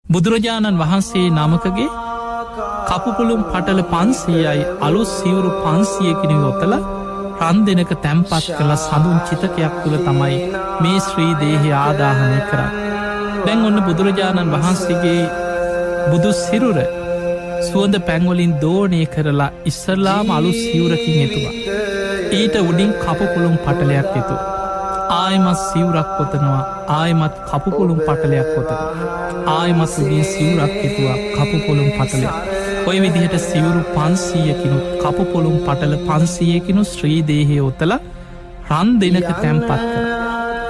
බුදුරජාණන් වහන්සේ නමකගේ කපුපුළුම් පටල 500යි අලුත් සිවුරු 500කිනි යොතල රන් දෙනක තැම්පත් කළ සඳුන් චිතකයක් තුළ තමයි මේ ශ්‍රී දේහය ආදාහනය කරන්න. දැන් ඔන්න බුදුරජාණන් වහන්සේගේ බුදු සිරුර සුවඳ පැංවලින් දෝනය කරලා ඉස්සරලාම අලුත් සිවුරකින් එතුවා. ඊට උඩින් කපුපුළුම් පටලයක් එතු. ආයමත් සිවුරක් කොතනවා ආයමත් කපුපුළුම් පටලයක් කොතන. ආයමත් උඩින් සිවුරක් එතුවා කපුපොළුම් පටලයක්. ඔය විදිහට සිවුරු 500කිනු කපුපොළුම් පටල 500කිනු ශ්‍රීදේහය ඔත්තල රන් දෙනක තැම්පත් කර.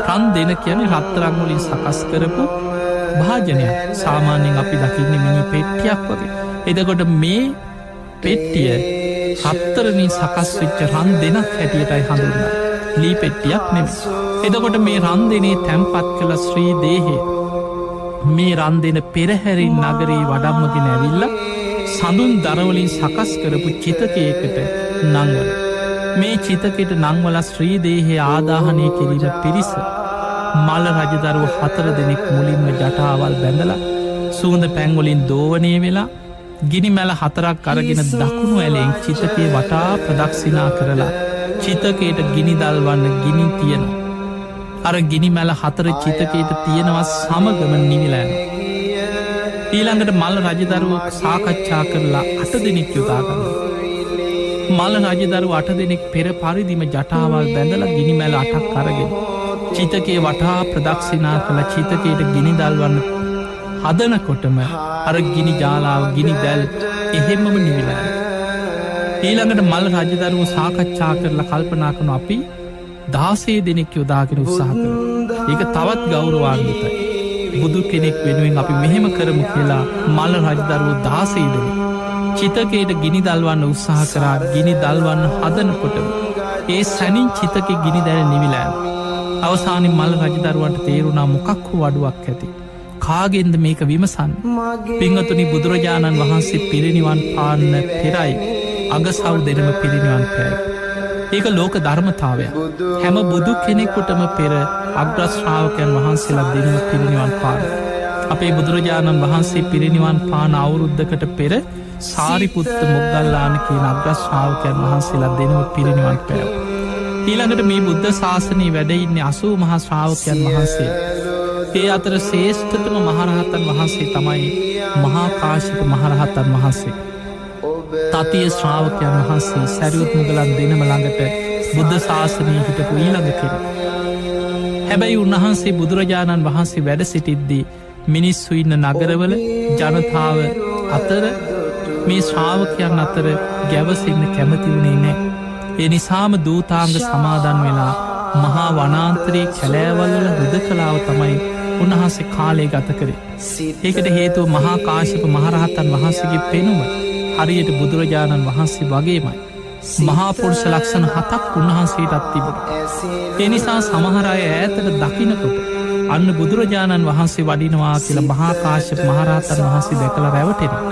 රන් දෙන කියන රත්තරංගොලින් සකස් කරපු භාජනයක්. සාමාන්‍යෙන් අපි දකින්න මිනි පෙට්ටියක් වගේ. එදකොට මේ පෙට්ටිය හත්තරනින් සකස් වෙච්ච රන් දෙනක් හැටියටයි හඳුන්න. ලී පෙට්ටියක් නෙම. එදකොට මේ රන් දෙනේ තැම්පත් කළ ශ්‍රී දේහය මේ රන් දෙන පෙරහැරින් නගරී වඩම්මගෙන ඇවිල්ල සඳුන් දරවලින් සකස් කරපු චිතකයකට නංවල. මේ චිතකට නංවල ශ්‍රී දේහය ආදාහනය කිරීම පිරිස මල්ල රජදරුව 4 දෙනෙක් මුලින්ම ජටාවල් බැඳල සූඳ පැංවලින් දෝවනය වෙලා ගිනි මැල 4ක් අරගෙන දකුණු ඇලෙන් චිතකය වටා ප්‍රදක්ෂිනා කරලා චිතකයට ගිනි දල්වන්න ගිනි තියෙනවා. අර ගිනි මැල 4 චිතකයට තියෙනවා සමගම නිවිලෑන. ඊළඟට මල්ල රජදරුව සාකච්ඡා කරලා 8 දෙනෙක් යොදාගන්න. මල්ල රජදරුව 8 දෙනෙක් පෙර පරිදිම ජටාවල් බැඳලා ගිනි මැල 8ක් අරගෙන චිතකයේ වටා ප්‍රදක්ෂිනා කළ චිතකයට ගිනි දල්වන්න හදනකොටම අර ගිනි ජාලාව ගිනි දැල් එහෙම්මම නිවිලෑන. ඊළඟට මල්ල රජදරුව සාකච්ඡා කරලා කල්පනා කරන අපි 16 දෙනෙක් යොදාගෙන උත්සාහ කර. ඒක තවත් ගෞරවාන්විතයි. බුදු කෙනෙක් වෙනුවෙන් අපි මෙහෙම කරමු කියලා මල්ල රජදරුව 16 දෙනෙක් චිතකයට ගිනි දල්වන්න උත්සාහ කරා. ගිනි දල්වන්න හදනකොටම ඒ සැනින් චිතකෙ ගිනි දැල් නිවිලෑන. අවසානින් මල්ල රජදරුවන්ට තේරුණා මොකක් හෝ වඩුවක් ඇති. කාගෙන්ද මේක විමසන්න. පිංහතුනි බුදුරජාණන් වහන්සේ පිරිනිවන් පාන්න පෙරයි අගසව් දෙනම පිරිනිවන් පෑයි. ඒක ලෝක ධර්මතාවය. හැම බුදු කෙනෙකුටම පෙර අග්‍රශ්‍රාවකයන් වහන්සේලා දෙනම පිරිනිවන් පාන. අපේ බුදුරජාණන් වහන්සේ පිරිනිවන් පාන අවුරුද්ධකට පෙර සාරිපුත්ත මොග්ගල්ලාන කියන අග්‍රශ්‍රාවකයන් වහන්සේලා දෙනම පිරිනිවන් පෑව. ඊළඟට මේ බුද්ධ ශාසනයේ වැඩඉන්න 80 මහා ශ්‍රාවකයන් වහන්සේ. ඒ අතර ශ්‍රේෂ්ඨතම මහරහතන් වහන්සේ තමයි මහා කාශ්‍යප මහරහතන් වහන්සේ. තතිය ශ්‍රාවකයන් වහන්සේ සැරියුත් මුගලන් දෙනම ළඟට බුද්ධ ශාසනය හිටපු ඊළඟ කෙර. හැබැයි උන්වහන්සේ බුදුරජාණන් වහන්සේ වැඩ සිටිද්දී මිනිස්සු ඉන්න නගරවල ජනතාව අතර මේ ශ්‍රාවකයන් අතර ගැවසෙන්න කැමති වුණේ නෑ. ඒ නිසාම දූතාංග සමාදන් වෙලා මහා වනාන්තරයේ කැලෑවල්වල හුද කලාව තමයි උන්වහන්සේ කාලය ගත කරේ. ඒකට හේතුව මහා කාශ්‍යප මහරහතන් වහන්සේගේ පෙනුම හරියට බුදුරජාණන් වහන්සේ වගේමයි. මහා පුරුෂ ලක්ෂණ 7ක් උන්වහන්සේටත් තිබුණ. ඒ නිසා සමහර අය ඈතට දකිනකොට අන්න බුදුරජාණන් වහන්සේ වඩිනවා කියලා මහා කාශ්‍යප මහරහතන් වහන්සේ දැකලා රැවටෙනවා.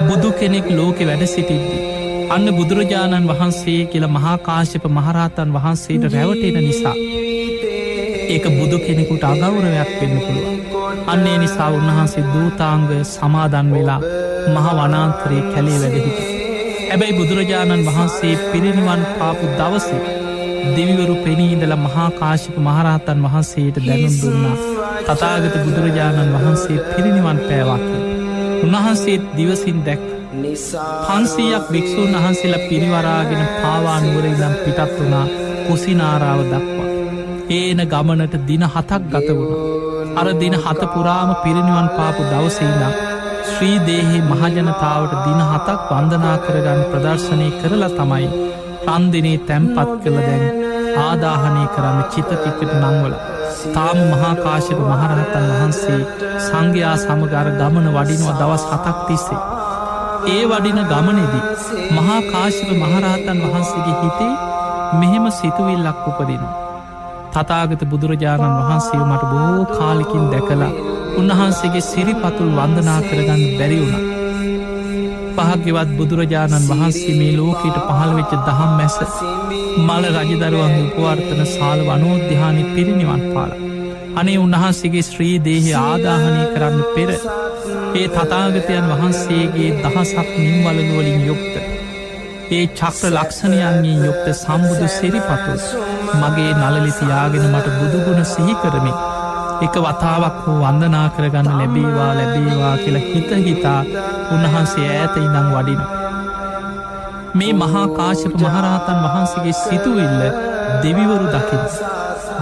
බුදු කෙනෙක් ලෝකෙ වැඩ සිටිද්දී අන්න බුදුරජාණන් වහන්සේ කියලා මහා කාශ්‍යප මහරහතන් වහන්සේට රැවටෙන නිසා ඒක බුදු කෙනෙකුට අගෞරවයක් වෙන්න පුළුවන්. අන්නේ නිසා උන්වහන්සේ දූතාංග සමාදන් වෙලා මහ වනාන්තරයේ කැලේ වැඩහිට. හැබැයි බුදුරජාණන් වහන්සේ පිරිනිවන් පාපු දවසේ දෙවිවරු පෙනීඉඳලා මහා කාශ්‍යප මහරහතන් වහන්සේට දැනුම් දුන්නා තථාගත බුදුරජාණන් වහන්සේ පිරිනිවන් පෑවා කියලා. උන්වහන්සේ දිවසින් දැක් 500ක් භික්ෂූන් වහන්සේලා පිරිවරාගෙන පාවා නුවර ඉඳන් පිටත් වුණා කුසිනාරාව දක්වා. ඒන ගමනට දින 7ක් ගත වුණා. අර දින 7 පුරාම පිරිනිවන් පාපු දවසේ ඉඳන් ශ්‍රී දේහි මහජනතාවට දින 7ක් වන්දනා කරගන්න ප්‍රදර්ශනය කරලා තමයි රන් දිනේ තැන්පත් කළ දැන් ආදාහනය කරන්න චිතකයකට නංවල. තාම මහා කාශ්‍යප මහරහතන් වහන්සේ සංඝයා සමග අර ගමන වඩිනවා දවස් 7ක් තිස්සේ. ඒ වඩින ගමනේදී මහා කාශ්‍යප මහරහතන් වහන්සේගේ හිතේ මෙහෙම සිතුවිල්ලක් උපදිනවා. තථාගත බුදුරජාණන් වහන්සේ මට බොහෝ කාලෙකින් දැකලා උන්වහන්සේගේ සිරිපතුල් වන්දනා කරගන්න බැරි වුණා. භාග්‍යවත් බුදුරජාණන් වහන්සේ මේ ලෝකයට පහළ වෙච්ච දහම් මැස මල රජදරුවන් උපවර්තන ශාල වනෝද්‍යානයේ පිරිනිවන් පාලා. අනේ උන්වහන්සේගේ ශ්‍රී දේහය ආදාහනය කරන්න පෙර ඒ තථාගතයන් වහන්සේගේ දහසක් නිම්වලනුවලින් යුක්ත ඒ චක්‍ර ලක්ෂණයන්ගේ යුක්ත සම්බුදු සිරිපතුල් මගේ නළලි තියාගෙන මට බුදුගුණ සිහි කරමින් එක වතාවක් හෝ වන්දනා කරගන්න ලැබේවා කියලා හිතා උන්වහන්සේ ඈත ඉඳන් වඩිනවා. මේ මහා කාශ්‍යප මහරහතන් වහන්සේගේ සිතුවිල්ල දෙවිවරු දකින.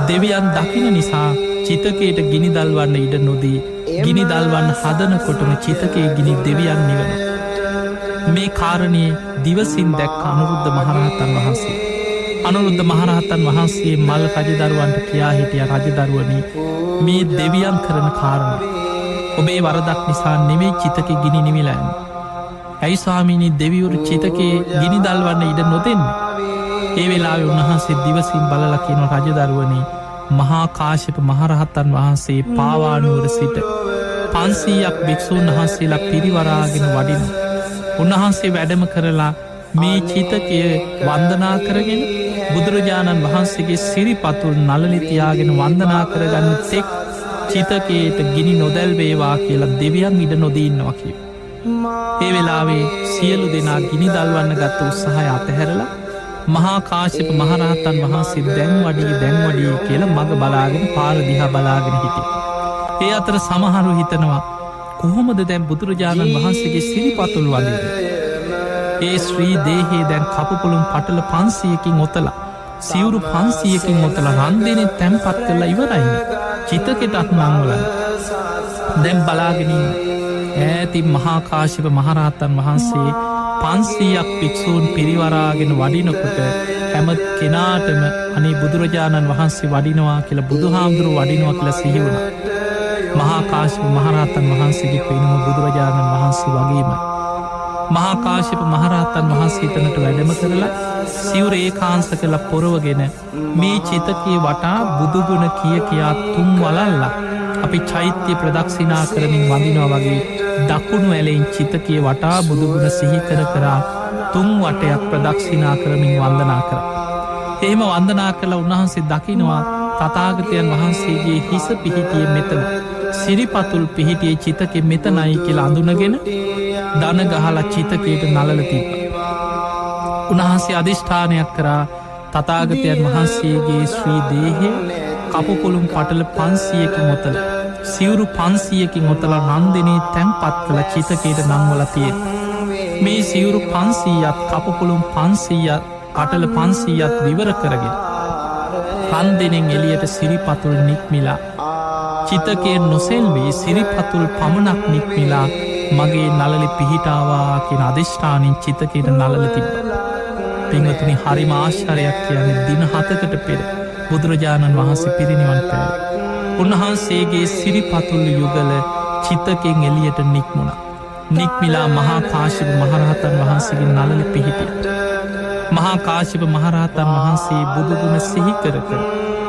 දෙවියන් දකින නිසා චිතකයට ගිනි දල්වන්න ඉඩ නොදී ගිනි දල්වන්න හදනකොටම චිතකයේ ගිනි දෙවියන් නිවන. මේ කාරණයේ දිවසින් දැක් අනුරුද්ධ මහරහතන් වහන්සේ. අනුරුද්ධ මහරහතන් වහන්සේ මල් රජදරුවන්ට කියා හිටිය රජදරුවනි මේ දෙවියන් කරන කාරණ. ඔබේ වරදක් නිසා නෙවේ චිතක ගිනි නිමිලෑන්. ඇයි ස්වාමීනී දෙවිවරු චිතකයේ ගිනි දල්වන්න ඉඩ නොදෙන්නේ. ඒ වෙලා උන්වහන්සේ දිවසින් බලලකින රජදරුවනි මහා කාශ්‍යප මහරහත්තන් වහන්සේ පාවානුවර සිට 500ක් භික්‍ෂූන් වහන්සේලා පිරිවරාගෙන වඩින. උන්වහන්සේ වැඩම කරලා මේ චිතකය වන්දනා කරගෙන බුදුරජාණන් වහන්සේගේ සිරිපතුල් නළලි තියාගෙන වන්දනා කරගන්න තෙක් චිතකයට ගිනි නොදැල්වේවා කියලා දෙවියන් ඉඩ නොදීන්නවා කිය. ඒ වෙලාවේ සියලු දෙනා ගිනි දල්වන්න ගත්ත උත්සාහය අතහැරලා මහා කාශ්‍යප මහරහතන් වහන්සේ දැන් වඩී කියලා මග බලාගෙන පාරදිහා බලාගෙන හිටිය. ඒ අතර සමහරු හිතනවා කොහොමද දැන් බුදුරජාණන් වහන්සේගේ සිරිපතුල් වදින. ඒ ශ්‍රී දේහේ දැන් කපුපුළුම් පටල 500කින් ඔතලා සිවුරු 500කින් ඔතල රන්දනේ තැන්පත් කරලා ඉවරයින. චිතකෙටත් නංවලන්න දැම් බලාගෙනින් ඈති මහා කාශ්‍යප මහරහතන් වහන්සේ 500ක් භික්‍ෂූන් පිරිවරාගෙන වඩිනකොට හැම කෙනාටම අනේ බුදුරජාණන් වහන්සේ වඩිනවා කියලා බුදුහාමුදුරු වඩිනවා කියලා සිහිවුණ. මහා කාශ්‍යප මහරහතන් වහන්සේගේ පෙනුම බුදුරජාණන් වහන්සේ වගේමයි. මහා කාශ්‍යප මහරහතන් වහන්සේ එතනට වැඩම කරලා සිවුර ඒකාංශ කළ පොරවගෙන මේ චිතකයේ වටා බුදුගුණ කියා තුන් වලල්ලා අපි චෛත්‍ය ප්‍රදක්ෂිනා කරමින් වඳිනවා වගේ දකුණු ඇලෙන් චිතකයේ වටා බුදුගුණ සිහිකර කරා තුන් වටයක් ප්‍රදක්ෂිනා කරමින් වන්දනා කර. එහෙම වන්දනා කළ උන්වහන්සේ දකිනවා තථාගතයන් වහන්සේගේ හිස පිහිටිය මෙතන සිරිපතුල් පිහිටියේ චිතකෙ මෙතනයි කියලා අඳුනගෙන දන ගහලා චිතකයට නළල තිබ්බ. උන්වහන්සේ අධිෂ්ඨානයක් කරා තථාගතයන් වහන්සේගේ ශ්‍රී දේහය කපුපුළුම් පටල 500කින් ඔතල සිවුරු 500කින් ඔතල රන්දනේ තැන්පත් කළ චිතකයට නංවල තියෙන. මේ සිවුරු 500ත් කපුපුළුම් 500ත් පටල 500ත් විවර කරගෙන රන්දනෙන් එලියට සිරිපතුල් නික්මිලා චිතකය නොසෙල්වේ සිරිපතුල් පමණක් නික්මිලා මගේ නළලි පිහිටාවා කියෙන අධිෂ්ඨානින් චිතකයට නළල තිබ. පිංහතුනි හරිම ආශ්චරයක් කියන්නේ දින 7කට පෙර බුදුරජාණන් වහන්සේ පිරිනිවන් පෑ. උන්වහන්සේගේ සිරිපතුල් යුගල චිතකෙන් එලියට නික්මුණ. නික්මිලා මහා කාශ්‍යප මහරහතන් වහන්සේගේ නළලි පිහිටිය. මහා කාශ්‍යප මහරහතන් වහන්සේ බුදුගුණ සිහිකර කර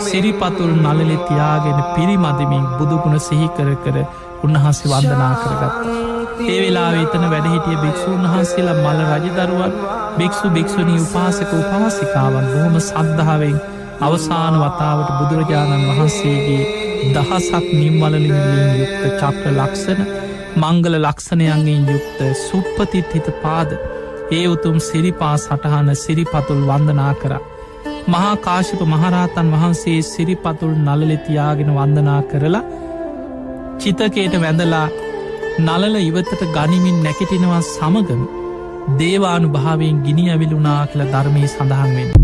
සිරිපතුල් නළලි තියාගෙන පිරිමදිමින් බුදුගුණ සිහිකර කර උන්වහන්සේ වන්දනා කරගත්ත. ඒ වෙලා එතන වැඩහිටිය භික්‍ෂූන් වහන්සේලා මල්ල රජදරුවන් භික්‍ෂු භික්‍ෂුණී උපාසක උපාසිකාවන් බොහොම සද්ධාවෙන් අවසාන වතාවට බුදුරජාණන් වහන්සේගේ දහසක් නිම්වලලින් යුක්ත චක්‍ර ලක්ෂණ මංගල ලක්ෂණයන්ගෙන් යුක්ත සුප්පතිත් හිත පාද ඒ උතුම් සිරිපා සටහන සිරිපතුල් වන්දනා කර. මහා කාශ්‍යප මහරහතන් වහන්සේ සිරිපතුල් නළලි තියාගෙන වන්දනා කරලා චිතකයට වැඳලා නළල ඉවතට ගනිමින් නැකටිනවා සමගම දේවානු භාවයෙන් ගිනි ඇවිලුනා කළ ධර්මය සඳහන් වෙන.